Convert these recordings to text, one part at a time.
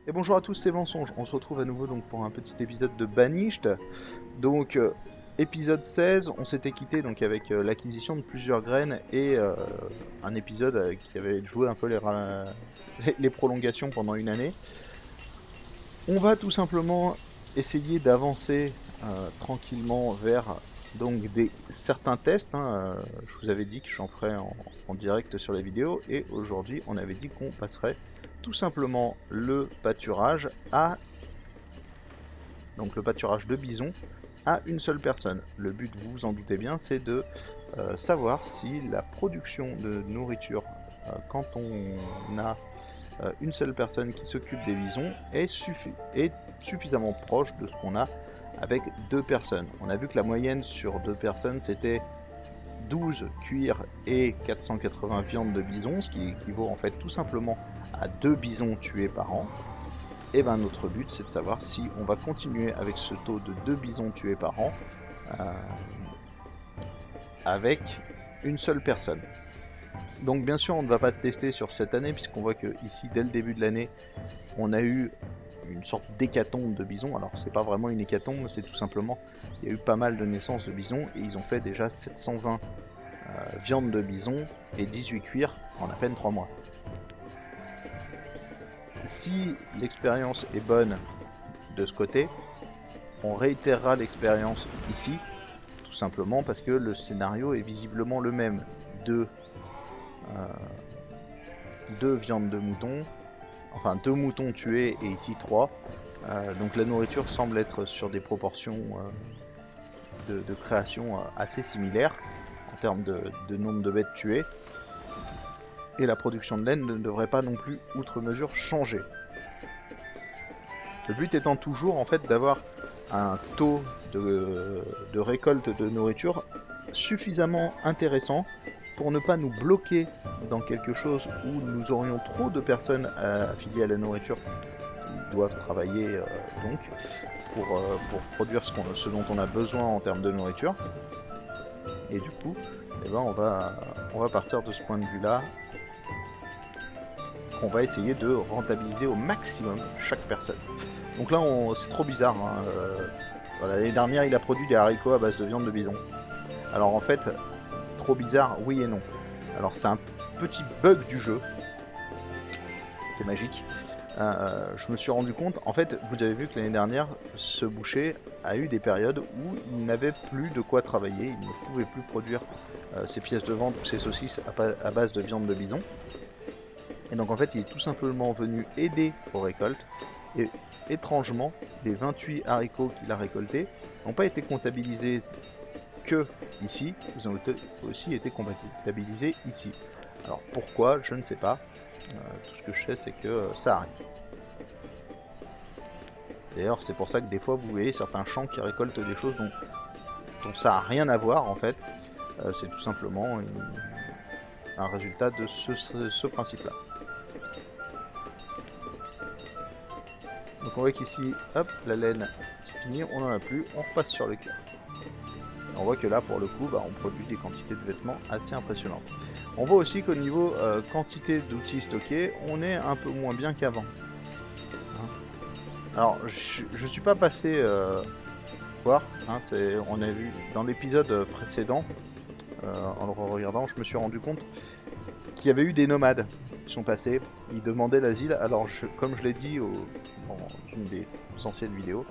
Et bonjour à tous, c'est Mensonge. On se retrouve à nouveau donc pour un petit épisode de Banished. Donc épisode 16, on s'était quitté donc avec l'acquisition de plusieurs graines et un épisode qui avait joué un peu les prolongations pendant une année. On va tout simplement essayer d'avancer tranquillement vers donc certains tests, hein. Je vous avais dit que j'en ferais en direct sur les vidéos et aujourd'hui on avait dit qu'on passerait tout simplement le pâturage à donc le pâturage de bison à une seule personne. Le but, vous vous en doutez bien, c'est de savoir si la production de nourriture quand on a une seule personne qui s'occupe des bisons est suffisamment proche de ce qu'on a avec deux personnes. On a vu que la moyenne sur deux personnes c'était 12 cuirs et 480 viandes de bison, ce qui équivaut en fait tout simplement à 2 bisons tués par an. Et ben notre but c'est de savoir si on va continuer avec ce taux de 2 bisons tués par an euh, avec une seule personne. Donc bien sûr on ne va pas tester sur cette année puisqu'on voit que ici dès le début de l'année on a eu une sorte d'hécatombe de bisons. Alors c'est pas vraiment une hécatombe, c'est tout simplement il y a eu pas mal de naissances de bisons et ils ont fait déjà 720 viandes de bison et 18 cuirs en à peine 3 mois. Si l'expérience est bonne de ce côté, on réitérera l'expérience ici, tout simplement parce que le scénario est visiblement le même. Deux, euh, deux viandes de mouton, enfin deux moutons tués et ici trois. Donc la nourriture semble être sur des proportions de création assez similaires en termes de nombre de bêtes tuées. Et la production de laine ne devrait pas non plus, outre mesure, changer. Le but étant toujours en fait d'avoir un taux de récolte de nourriture suffisamment intéressant pour ne pas nous bloquer dans quelque chose où nous aurions trop de personnes affiliées à la nourriture qui doivent travailler donc pour produire ce dont on a besoin en termes de nourriture. Et du coup, eh ben on va partir de ce point de vue-là. On va essayer de rentabiliser au maximum chaque personne. Donc là, c'est trop bizarre, hein. Voilà, l'année dernière, il a produit des haricots à base de viande de bison. Alors en fait, trop bizarre, oui et non. Alors c'est un petit bug du jeu, qui est magique. Je me suis rendu compte, en fait, vous avez vu que l'année dernière, ce boucher a eu des périodes où il n'avait plus de quoi travailler, il ne pouvait plus produire ses pièces de vente ou ses saucisses à base de viande de bison. Et donc en fait, il est tout simplement venu aider aux récoltes. Et étrangement, les 28 haricots qu'il a récoltés n'ont pas été comptabilisés que ici, ils ont aussi été comptabilisés ici. Alors pourquoi, je ne sais pas. Tout ce que je sais, c'est que ça arrive. D'ailleurs, c'est pour ça que des fois, vous voyez certains champs qui récoltent des choses dont ça n'a rien à voir en fait. C'est tout simplement un résultat de ce principe-là. Donc on voit qu'ici, hop, la laine, c'est fini, on n'en a plus, on repasse sur le cœur. On voit que là, pour le coup, on produit des quantités de vêtements assez impressionnantes. On voit aussi qu'au niveau quantité d'outils stockés, on est un peu moins bien qu'avant. Hein. Alors, je suis pas passé voir, hein, on a vu dans l'épisode précédent, en le regardant, je me suis rendu compte qu'il y avait eu des nomades qui sont passés, ils demandaient l'asile. Alors, comme je l'ai dit dans une des anciennes vidéos,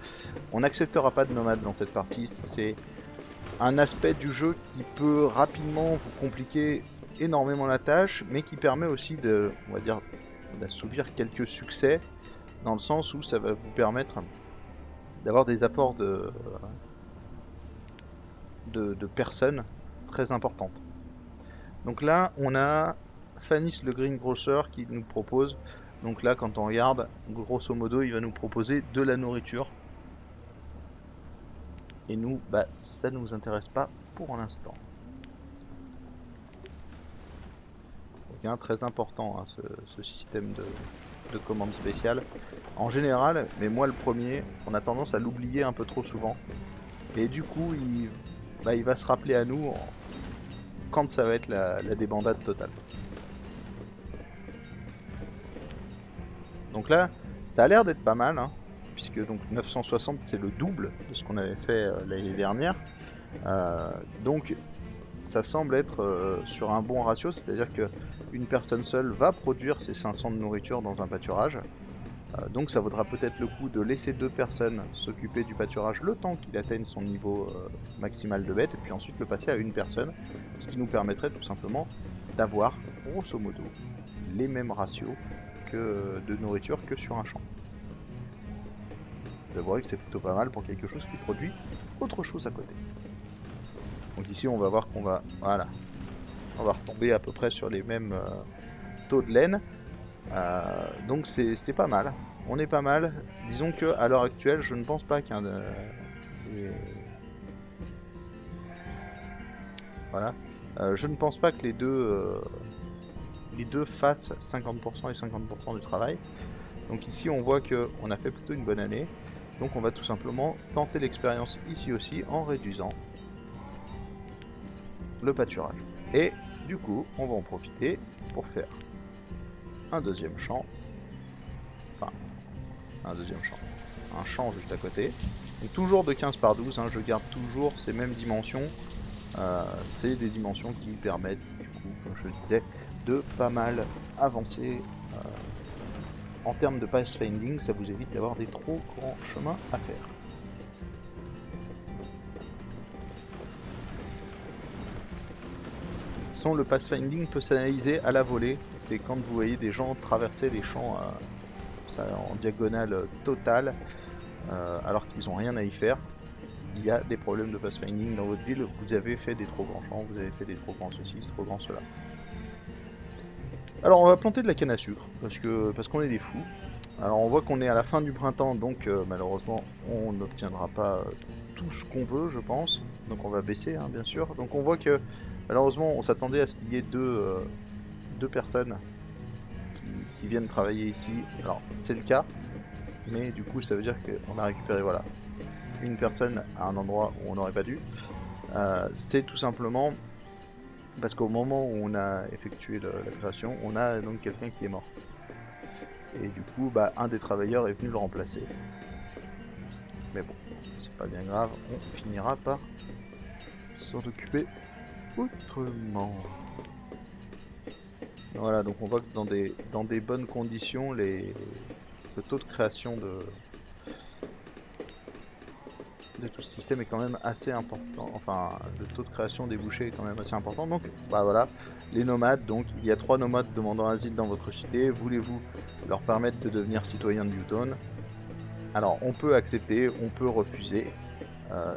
on n'acceptera pas de nomades dans cette partie, c'est un aspect du jeu qui peut rapidement vous compliquer énormément la tâche, mais qui permet aussi on va dire, d'assouvir quelques succès, dans le sens où ça va vous permettre d'avoir des apports de personnes très importantes. Donc là, on a Fanis le Greengrocer qui nous propose, donc là quand on regarde, grosso modo, il va nous proposer de la nourriture. Et nous, ça ne nous intéresse pas pour l'instant. Donc, très important hein, ce système de commande spéciale. En général, mais moi le premier, on a tendance à l'oublier un peu trop souvent. Et du coup, il va se rappeler à nous quand ça va être la débandade totale. Donc là, Ça a l'air d'être pas mal, hein, puisque donc 960 c'est le double de ce qu'on avait fait l'année dernière. Donc ça semble être sur un bon ratio, c'est-à-dire que une personne seule va produire ses 500 de nourriture dans un pâturage. Donc ça vaudra peut-être le coup de laisser 2 personnes s'occuper du pâturage le temps qu'il atteigne son niveau maximal de bêtes, et puis ensuite le passer à une personne, ce qui nous permettrait tout simplement d'avoir, grosso modo, les mêmes ratios de nourriture que sur un champ. Vous avouerez que c'est plutôt pas mal pour quelque chose qui produit autre chose à côté. Donc ici on va voir qu'on va, voilà, on va retomber à peu près sur les mêmes taux de laine. Donc c'est pas mal, on est pas mal. Disons que à l'heure actuelle, je ne pense pas qu'un voilà, je ne pense pas que les deux fassent 50% et 50% du travail. Donc ici on voit que on a fait plutôt une bonne année. Donc on va tout simplement tenter l'expérience ici aussi en réduisant le pâturage. Et du coup, on va en profiter pour faire un deuxième champ, enfin un deuxième champ, un champ juste à côté. Donc toujours de 15 par 12, hein, je garde toujours ces mêmes dimensions. C'est des dimensions qui permettent, du coup, comme je le disais, de pas mal avancer en termes de pathfinding. Ça vous évite d'avoir des trop grands chemins à faire. Le pathfinding peut s'analyser à la volée. C'est quand vous voyez des gens traverser les champs en diagonale totale alors qu'ils n'ont rien à y faire. Il y a des problèmes de pathfinding dans votre ville. Vous avez fait des trop grands champs, vous avez fait des trop grands ceci, trop grands cela. Alors on va planter de la canne à sucre parce qu'on est des fous. Alors on voit qu'on est à la fin du printemps, donc malheureusement on n'obtiendra pas tout ce qu'on veut, je pense. Donc on va baisser, hein, bien sûr. Donc on voit que malheureusement on s'attendait à ce qu'il y ait deux personnes qui viennent travailler ici. Alors c'est le cas, mais du coup ça veut dire qu'on a récupéré, voilà, une personne à un endroit où on n'aurait pas dû. C'est tout simplement parce qu'au moment où on a effectué la création, on a donc quelqu'un qui est mort. Et du coup, bah, un des travailleurs est venu le remplacer. Mais bon, c'est pas bien grave, on finira par s'en occuper autrement. Voilà, donc on voit que dans des bonnes conditions, le taux de création de tout ce système est quand même assez important. Enfin, le taux de création des bouchers est quand même assez important. Donc, bah voilà, les nomades. Donc, il y a 3 nomades demandant asile dans votre cité. Voulez-vous leur permettre de devenir citoyens de Newton? Alors, on peut accepter, on peut refuser.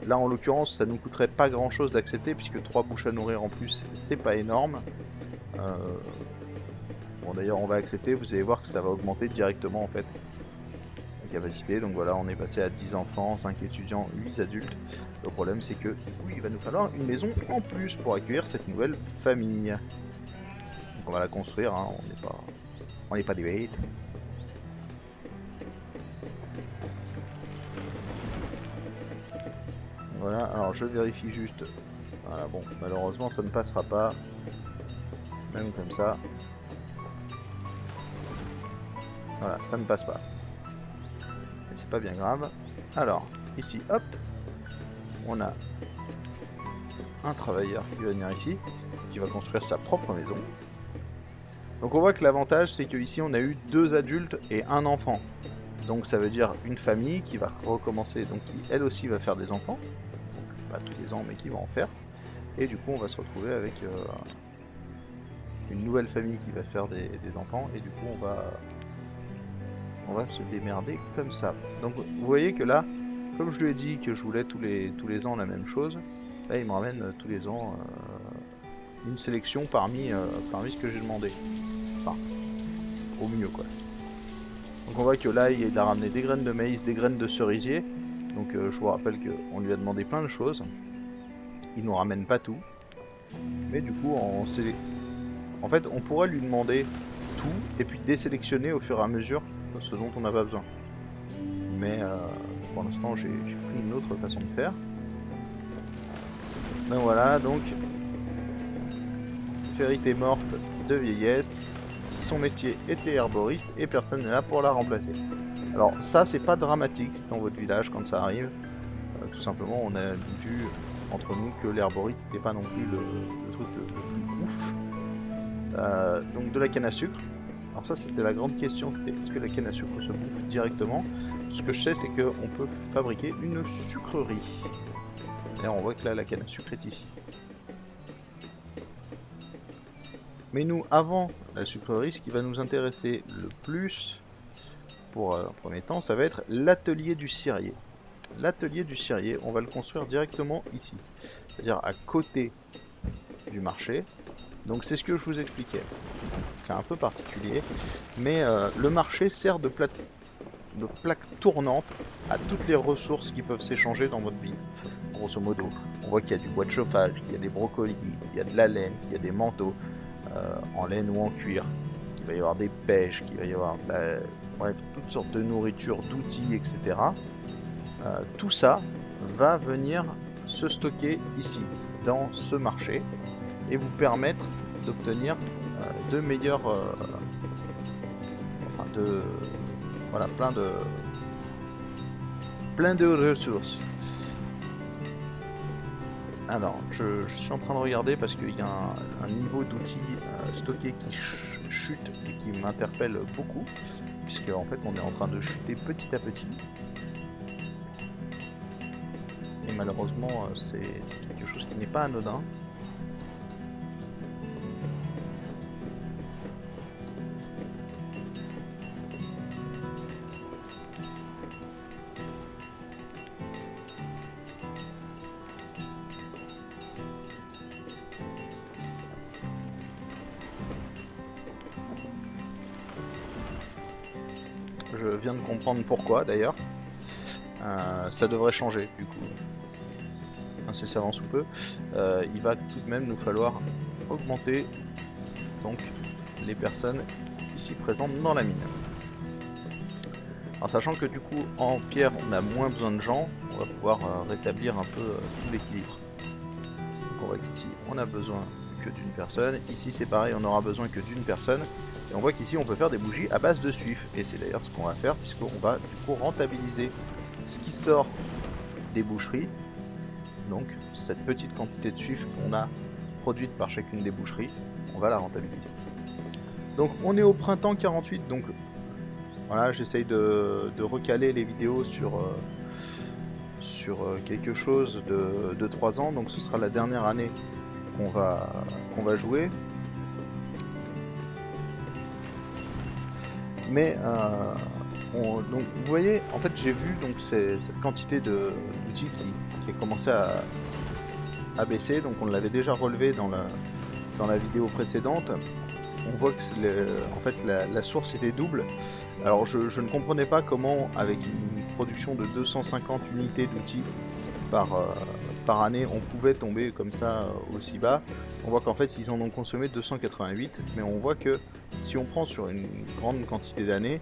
Là, en l'occurrence, ça nous coûterait pas grand-chose d'accepter puisque 3 bouches à nourrir en plus, c'est pas énorme. Bon, d'ailleurs, on va accepter. Vous allez voir que ça va augmenter directement en fait. Capacité, donc voilà, on est passé à 10 enfants, 5 étudiants, 8 adultes. Le problème c'est que oui, il va nous falloir une maison en plus pour accueillir cette nouvelle famille. Donc on va la construire, hein, on n'est pas des bêtes. Voilà, alors je vérifie juste. Voilà, bon, malheureusement ça ne passera pas. Même comme ça. Voilà, ça ne passe pas. C'est pas bien grave. Alors, ici, hop, on a un travailleur qui va venir ici, qui va construire sa propre maison. Donc on voit que l'avantage c'est que ici on a eu 2 adultes et un enfant. Donc ça veut dire une famille qui va recommencer, donc qui elle aussi va faire des enfants. Donc, pas tous les ans mais qui va en faire. Et du coup on va se retrouver avec une nouvelle famille qui va faire des enfants. Et du coup on va se démerder comme ça. Donc vous voyez que là, comme je lui ai dit que je voulais tous les ans la même chose, là il me ramène tous les ans une sélection parmi ce que j'ai demandé. Enfin, au mieux quoi. Donc on voit que là il a ramené des graines de maïs, des graines de cerisier. Donc je vous rappelle qu'on lui a demandé plein de choses. Il nous ramène pas tout. Mais du coup en fait on pourrait lui demander tout et puis désélectionner au fur et à mesure ce dont on n'a pas besoin. Mais pour l'instant j'ai pris une autre façon de faire. Ben voilà, donc Ferrite est morte de vieillesse, son métier était herboriste et personne n'est là pour la remplacer. Alors ça c'est pas dramatique dans votre village quand ça arrive. Tout simplement on a vu entre nous que l'herborite c'était pas non plus le truc le plus ouf. Donc de la canne à sucre. Alors ça c'était la grande question, c'était est-ce que la canne à sucre se bouffe directement? Ce que je sais c'est qu'on peut fabriquer une sucrerie. Et on voit que là la canne à sucre est ici. Mais nous, avant la sucrerie, ce qui va nous intéresser le plus pour un premier temps, ça va être l'atelier du cirier. L'atelier du cirier, on va le construire directement ici, c'est-à-dire à côté du marché. Donc c'est ce que je vous expliquais. C'est un peu particulier, mais le marché sert de plaque tournante à toutes les ressources qui peuvent s'échanger dans votre ville. Grosso modo, on voit qu'il y a du bois de chauffage, qu'il y a des brocolis, qu'il y a de la laine, qu'il y a des manteaux en laine ou en cuir, qu'il va y avoir des pêches, qu'il va y avoir bref, toutes sortes de nourriture, d'outils, etc. Tout ça va venir se stocker ici, dans ce marché, et vous permettre d'obtenir de meilleurs, voilà, plein de ressources. Alors, je suis en train de regarder parce qu'il y a un niveau d'outils stockés qui chute et qui m'interpelle beaucoup, puisque en fait on est en train de chuter petit à petit. Et malheureusement, c'est quelque chose qui n'est pas anodin. Je viens de comprendre pourquoi d'ailleurs. Ça devrait changer du coup. Incessamment sous peu. Il va tout de même nous falloir augmenter donc les personnes ici présentes dans la mine. Alors sachant que du coup en pierre on a moins besoin de gens, on va pouvoir rétablir un peu tout l'équilibre. Donc on voit qu'ici on a besoin que d'une personne, ici c'est pareil on aura besoin que d'une personne. Et on voit qu'ici on peut faire des bougies à base de suif. Et c'est d'ailleurs ce qu'on va faire puisqu'on va du coup rentabiliser ce qui sort des boucheries. Donc cette petite quantité de suif qu'on a produite par chacune des boucheries, on va la rentabiliser. Donc on est au printemps 48, donc voilà, j'essaye de recaler les vidéos sur quelque chose de 3 ans. Donc ce sera la dernière année qu'on va jouer. Mais donc vous voyez, en fait j'ai vu donc cette quantité d'outils qui a commencé à baisser, donc on l'avait déjà relevé dans la vidéo précédente. On voit que en fait la source était double. Alors je ne comprenais pas comment avec une production de 250 unités d'outils par année on pouvait tomber comme ça aussi bas. On voit qu'en fait ils en ont consommé 288, mais on voit que si on prend sur une grande quantité d'années,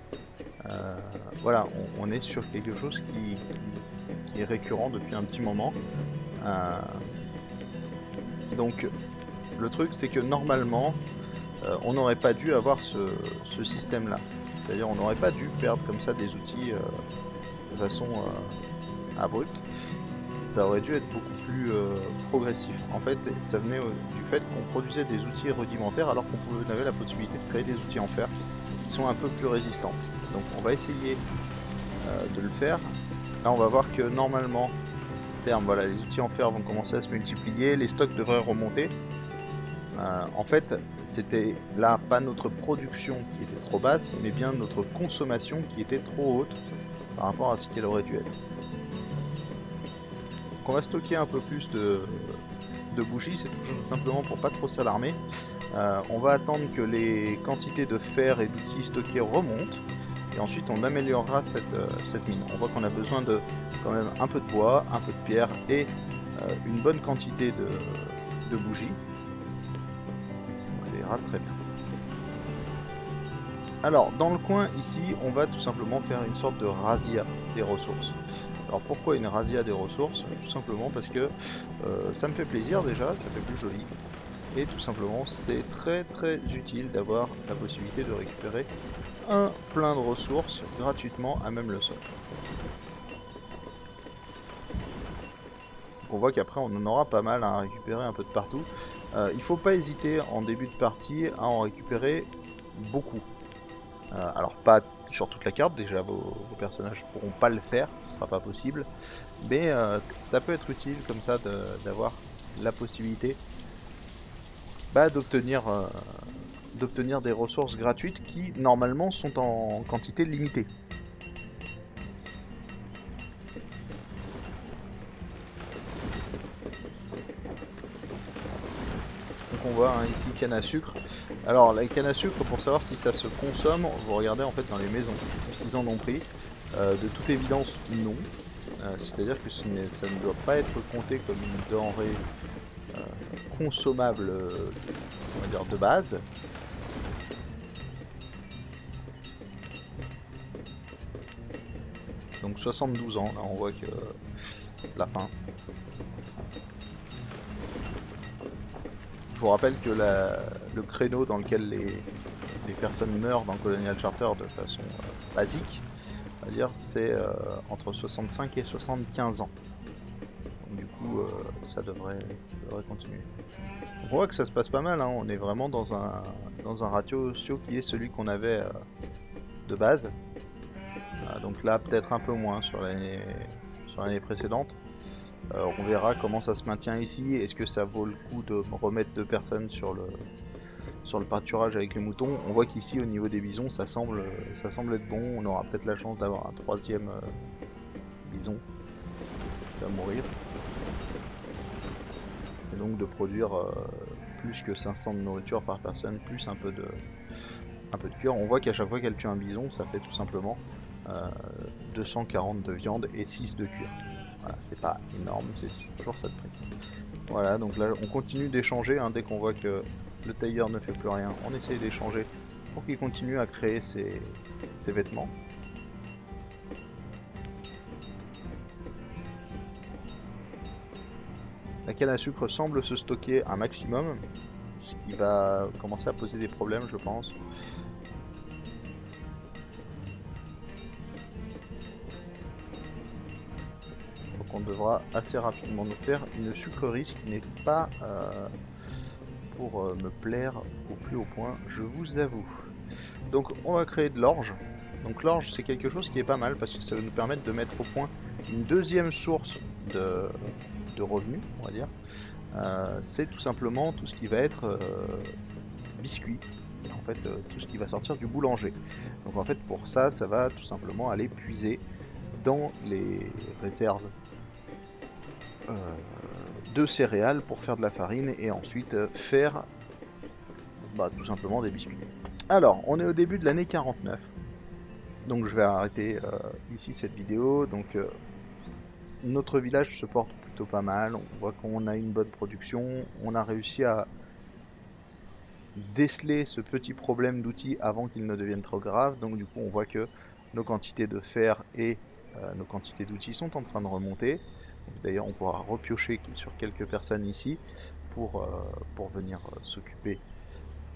voilà, on est sur quelque chose qui est récurrent depuis un petit moment. Donc le truc c'est que normalement on n'aurait pas dû avoir ce système là. C'est-à-dire on n'aurait pas dû perdre comme ça des outils de façon abrupte. Ça aurait dû être beaucoup plus progressif. En fait, ça venait du fait qu'on produisait des outils rudimentaires alors qu'on avait la possibilité de créer des outils en fer qui sont un peu plus résistants. Donc on va essayer de le faire. Là on va voir que normalement, voilà, les outils en fer vont commencer à se multiplier, les stocks devraient remonter. En fait, c'était là pas notre production qui était trop basse, mais bien notre consommation qui était trop haute par rapport à ce qu'elle aurait dû être. Donc on va stocker un peu plus de bougies, c'est tout simplement pour pas trop s'alarmer. On va attendre que les quantités de fer et d'outils stockés remontent, et ensuite on améliorera cette mine. On voit qu'on a besoin de quand même un peu de bois, un peu de pierre et une bonne quantité de bougies. Ça ira très bien. Alors dans le coin ici on va tout simplement faire une sorte de razzia des ressources. Alors pourquoi une razzia des ressources? Tout simplement parce que ça me fait plaisir déjà, ça fait plus joli. Et tout simplement, c'est très utile d'avoir la possibilité de récupérer un plein de ressources gratuitement à même le sol. Donc on voit qu'après on en aura pas mal à récupérer un peu de partout. Il faut pas hésiter en début de partie à en récupérer beaucoup. Alors pas sur toute la carte, déjà vos personnages pourront pas le faire, ce sera pas possible. Mais ça peut être utile comme ça d'avoir la possibilité d'obtenir des ressources gratuites qui normalement sont en quantité limitée. Donc on voit hein, ici canne à sucre. Alors la canne à sucre, pour savoir si ça se consomme, vous regardez en fait dans les maisons, s'ils en ont pris. De toute évidence non. C'est-à-dire que ça ne doit pas être compté comme une denrée consommable, on va dire de base. Donc 72 ans, là on voit que c'est la fin. Je vous rappelle que le créneau dans lequel les personnes meurent dans Colonial Charter de façon basique, on va dire, c'est entre 65 et 75 ans. Donc du coup, ça devrait continuer. Donc on voit que ça se passe pas mal, hein. On est vraiment dans un ratio qui est celui qu'on avait de base. Donc là, peut-être un peu moins sur l'année précédente. On verra comment ça se maintient ici. Est-ce que ça vaut le coup de remettre 2 personnes sur le pâturage avec les moutons? On voit qu'ici, au niveau des bisons, ça semble être bon. On aura peut-être la chance d'avoir un 3e bison qui va mourir. Et donc de produire plus que 500 de nourriture par personne, plus un peu de cuir. On voit qu'à chaque fois qu'elle tue un bison, ça fait tout simplement 240 de viande et 6 de cuir. Voilà, c'est pas énorme, c'est toujours ça de prix. Voilà, donc là on continue d'échanger, hein, dès qu'on voit que le tailleur ne fait plus rien, on essaye d'échanger pour qu'il continue à créer ses vêtements. La canne à sucre semble se stocker un maximum, ce qui va commencer à poser des problèmes je pense. Donc on devra assez rapidement nous faire une sucrerie, ce qui n'est pas pour me plaire au plus haut point, je vous avoue. Donc on va créer de l'orge. Donc l'orge c'est quelque chose qui est pas mal parce que ça va nous permettre de mettre au point une deuxième source de revenus, on va dire. C'est tout simplement tout ce qui va être biscuit. En fait, tout ce qui va sortir du boulanger. Donc en fait, pour ça, ça va tout simplement aller puiser dans les réserves de céréales pour faire de la farine et ensuite faire tout simplement des biscuits. Alors, on est au début de l'année 49. Donc je vais arrêter ici cette vidéo. Donc notre village se porte plutôt pas mal. On voit qu'on a une bonne production. On a réussi à déceler ce petit problème d'outils avant qu'il ne devienne trop grave. Donc du coup on voit que nos quantités de fer et nos quantités d'outils sont en train de remonter. D'ailleurs on pourra repiocher sur quelques personnes ici pour venir s'occuper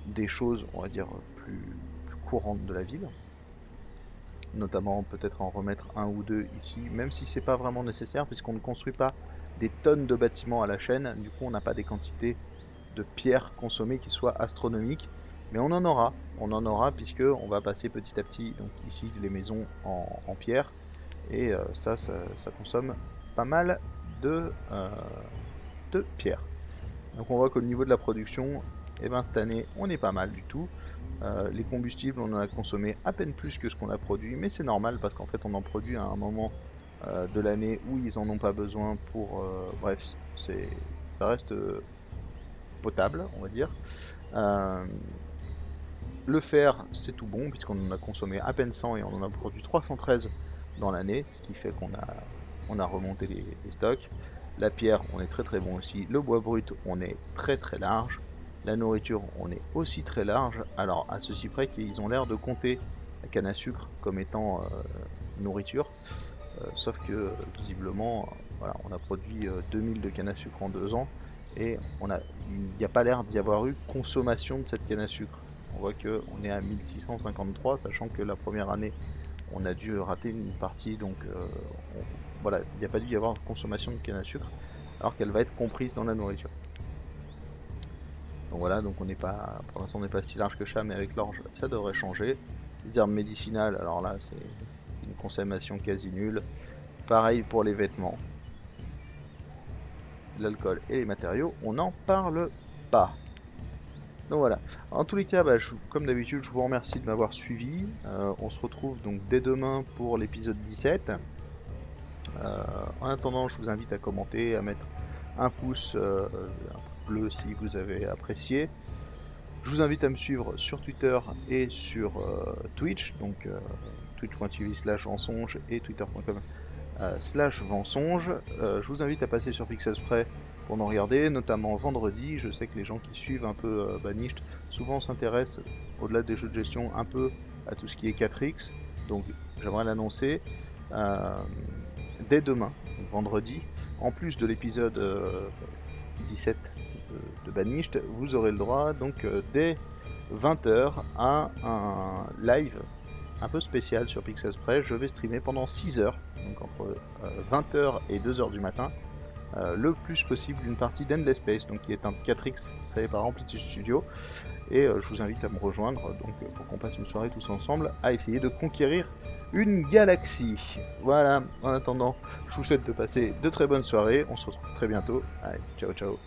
des choses, on va dire, plus courantes de la ville. Notamment peut-être en remettre un ou deux ici, même si c'est pas vraiment nécessaire puisqu'on ne construit pas des tonnes de bâtiments à la chaîne. Du coup on n'a pas des quantités de pierres consommées qui soient astronomiques, mais on en aura puisque on va passer petit à petit donc ici les maisons en pierre et ça consomme pas mal de pierre. Donc on voit qu'au niveau de la production, et ben cette année on est pas mal du tout. Les combustibles on en a consommé à peine plus que ce qu'on a produit, mais c'est normal parce qu'en fait on en produit à un moment de l'année où ils en ont pas besoin pour bref ça reste potable, on va dire. Le fer, c'est tout bon, puisqu'on en a consommé à peine 100 et on en a produit 313 dans l'année, ce qui fait qu'on a remonté les stocks. La pierre, on est très bon aussi. Le bois brut, on est très large. La nourriture, on est aussi très large. Alors, à ceci près qu'ils ont l'air de compter la canne à sucre comme étant nourriture. Sauf que, visiblement, voilà, on a produit 2000 de canne à sucre en 2 ans. et il n'y a pas l'air d'y avoir eu consommation de cette canne à sucre. On voit que on est à 1653, sachant que la première année on a dû rater une partie, donc voilà, il n'y a pas dû y avoir consommation de canne à sucre, alors qu'elle va être comprise dans la nourriture. Donc voilà, donc on n'est pas, pour l'instant on n'est pas si large que ça, mais avec l'orge ça devrait changer. Les herbes médicinales, alors là c'est une consommation quasi nulle. Pareil pour les vêtements, l'alcool et les matériaux, on n'en parle pas. Donc voilà. En tous les cas, bah, comme d'habitude, je vous remercie de m'avoir suivi. On se retrouve donc dès demain pour l'épisode 17. En attendant, je vous invite à commenter, à mettre un pouce bleu si vous avez apprécié. Je vous invite à me suivre sur Twitter et sur Twitch, donc twitch.tv/mensonge et twitter.com/mensonge. Je vous invite à passer sur Pixel Spray pour en regarder, notamment vendredi. Je sais que les gens qui suivent un peu Banished souvent s'intéressent, au-delà des jeux de gestion, un peu à tout ce qui est 4X. Donc j'aimerais l'annoncer dès demain, vendredi. En plus de l'épisode 17 de Banished, vous aurez le droit donc dès 20h à un live un peu spécial sur Pixel Spray. Je vais streamer pendant 6 heures, donc entre 20h et 2h du matin, le plus possible d'une partie d'Endless Space, donc qui est un 4X créé par Amplitude Studio. Et je vous invite à me rejoindre donc, pour qu'on passe une soirée tous ensemble à essayer de conquérir une galaxie. Voilà, en attendant, je vous souhaite de passer de très bonnes soirées. On se retrouve très bientôt. Allez, ciao ciao.